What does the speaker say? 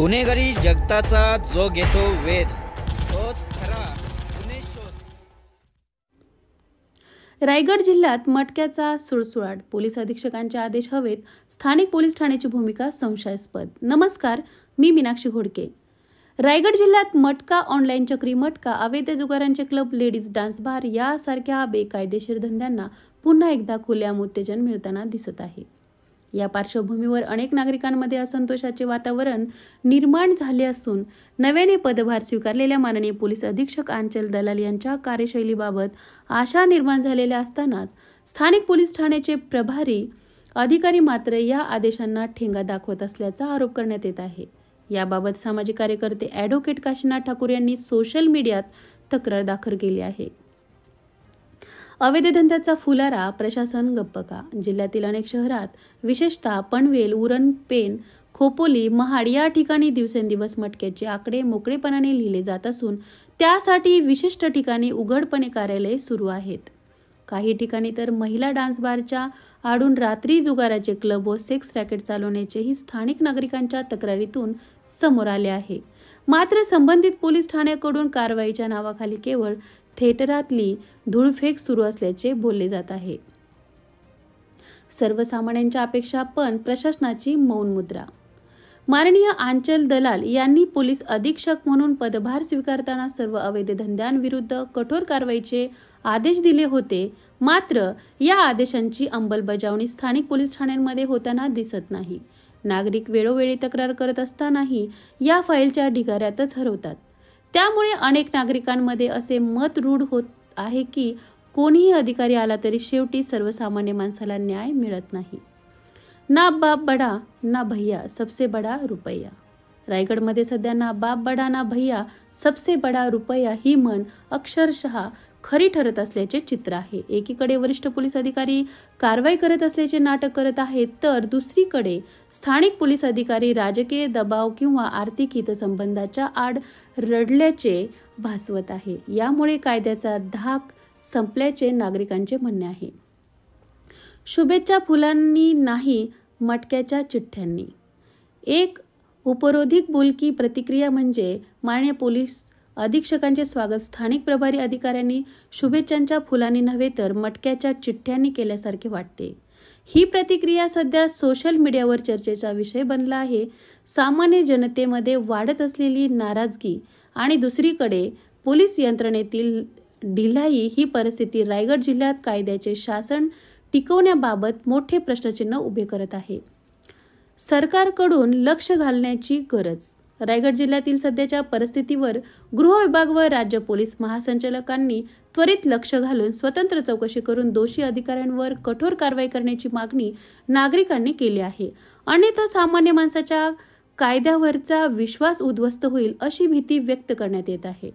गुन्हेगारी जगताचा जो घेतो वेध तोच खरा गुन्हे शोध। रायगड जिल्ह्यात मटक्याचा सुळसुळाट, पोलीस अधीक्षकांचे आदेश हवेत, स्थानिक पोलीस ठाण्याची भूमिका संशयास्पद। नमस्कार, मी मीनाक्षी घोडके। रायगड जिल्ह्यात मटका, ऑनलाईन चक्री मटका, अवैध जुगारांचे क्लब, लेडीज डान्स बार यासारख्या बेकायदेशीर धंद्यांना पुन्हा एकदा खुलेआम उत्तेजन मिळताना दिसत आहे। या पार्श्वभूमीवर अनेक नागरिकांमध्ये असंतोषाचे वातावरण निर्माण झाले असून नव्याने पदभार स्वीकारलेल्या माननीय पोलीस अधीक्षक आंचल दलाल यांच्या कार्यशैलीबाबत आशा निर्माण झालेल्या असतानाच स्थानिक पोलीस ठाण्याचे प्रभारी अधिकारी मात्र या आदेशांना ठेंगा दाखवत असल्याचा आरोप करण्यात येत आहे। याबाबत सामाजिक कार्यकर्ते ॲडव्होकेट काशीनाथ ठाकूर यांनी सोशल मीडियात तक्रार दाखल केली आहे। अवैध धंद्याचा फुलारा प्रशासन गप्प का? जिल्ह्यातील अनेक शहरात विशेषतः पनवेल, उरण, पेण, खोपोली, महाड या ठिकाणी दिवसेंदिवस मटक्याचे आकडे मोकळेपणाने लिहिले जात असून त्यासाठी विशिष्ट ठिकाणी उघडपणे कार्यालये सुरू आहेत। काही ठिकाणी तर महिला डान्स बारच्या आडून रात्री जुगाराचे क्लब व सेक्स रॅकेट चालवण्याचेही स्थानिक नागरिकांच्या तक्रारीतून समोर आले आहे। मात्र संबंधित पोलीस ठाण्याकडून कारवाईच्या नावाखाली केवळ थिएटरातली धूळफेक सुरू असल्याचे बोलले जात आहे। सर्वसामान्यांच्या अपेक्षा पण प्रशासनाची मौन मुद्रा। माननीय आंचल दलाल यांनी पोलीस अधीक्षक म्हणून पदभार स्वीकारताना सर्व अवैध धंद्यांविरुद्ध कठोर कारवाईचे आदेश दिले होते। मात्र या आदेशांची अंमलबजावणी स्थानिक पोलीस ठाण्यांमध्ये होताना दिसत नाही। नागरिक वेळोवेळी तक्रार करत असतानाही या फाईलच्या ढिगाऱ्यातच हरवतात। त्यामुळे अनेक नागरिकांमध्ये असे मत रूढ होत आहे की कोणीही अधिकारी आला तरी शेवटी सर्वसामान्य माणसाला न्याय मिळत नाही। ना बाप बडा ना भैया, सबसे बडा रुपया। रायगडमध्ये सध्या ना बाप बडा ना भैया, सबसे बडा रुपया ही म्हण अक्षरशः खरी ठरत असल्याचे चित्र आहे। एकीकडे वरिष्ठ पोलीस अधिकारी कारवाई करत असल्याचे नाटक करत आहेत, तर दुसरीकडे स्थानिक पोलीस अधिकारी राजकीय दबाव किंवा आर्थिक हितसंबंधाच्या आड रडल्याचे भासवत आहे। यामुळे कायद्याचा धाक संपल्याचे नागरिकांचे म्हणणे आहे। शुभेच्छा फुलांनी नाही, मटक्याच्या चिठ्ठ्यांनी। एक उपरोधिक बोलकी प्रतिक्रिया म्हणजे माननीय पोलीस अधीक्षकांचे स्वागत स्थानिक प्रभारी अधिकाऱ्यांनी शुभेच्छांच्या फुलांनी नव्हे तर मटक्याच्या चिठ्ठ्यांनी केल्यासारखे वाटते। ही प्रतिक्रिया सध्या सोशल मीडियावर चर्चेचा विषय बनला आहे। सामान्य जनतेमध्ये वाढत असलेली नाराजगी आणि दुसरीकडे पोलीस यंत्रणेतील ढिलाई ही परिस्थिती रायगड जिल्ह्यात कायद्याचे शासन टिकवण्याबाबत मोठे प्रश्नचिन्ह उभे करत आहे। सरकारकडून लक्ष घालण्याची गरज। रायगड जिल्ह्यातील सध्याच्या परिस्थितीवर गृह विभाग व राज्य पोलीस महासंचालकांनी त्वरित लक्ष घालून स्वतंत्र चौकशी करून दोषी अधिकाऱ्यांवर कठोर कारवाई करण्याची मागणी नागरिकांनी केली आहे। अन्यथा सामान्य माणसाच्या कायद्यावरचा विश्वास उद्ध्वस्त होईल अशी भीती व्यक्त करण्यात येत आहे।